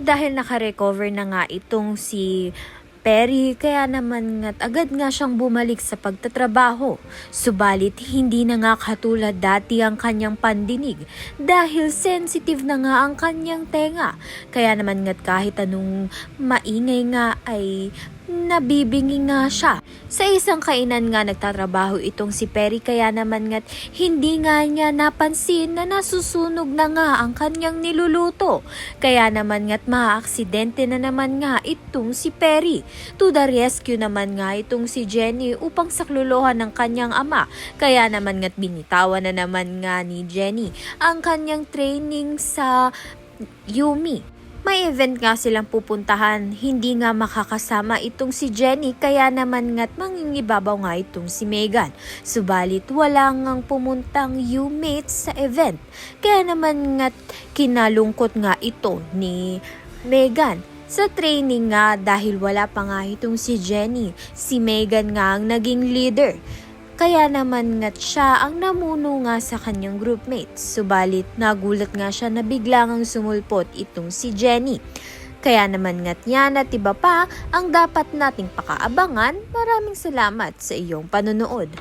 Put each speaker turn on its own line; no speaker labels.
dahil naka-recover na nga itong si Perry, kaya naman nga't agad nga siyang bumalik sa pagtatrabaho. Subalit hindi na nga katulad dati ang kanyang pandinig dahil sensitive na nga ang kanyang tenga. Kaya naman nga't kahit anong maingay nga ay nabibingi nga siya. Sa isang kainan nga nagtatrabaho itong si Perry, kaya naman nga't hindi nga niya napansin na nasusunog na nga ang kanyang niluluto. Kaya naman nga't maaaksidente na naman nga itong si Perry. To the rescue naman nga itong si Jenny upang saklolohan ng kanyang ama. Kaya naman nga't binitawan na naman nga ni Jenny ang kanyang training sa Yumi. May event nga silang pupuntahan, hindi nga makakasama itong si Jenny, kaya naman nga't mangingibabaw nga itong si Megan. Subalit wala ngang pumuntang U-mates sa event, kaya naman nga't kinalungkot nga ito ni Megan. Sa training nga dahil wala pa nga itong si Jenny, si Megan nga ang naging leader. Kaya naman nga't siya ang namuno nga sa kanyang groupmates. Subalit nagulat nga siya na biglang sumulpot itong si Jenny. Kaya naman nga't yan at iba pa ang dapat nating pakaabangan. Maraming salamat sa iyong panonood.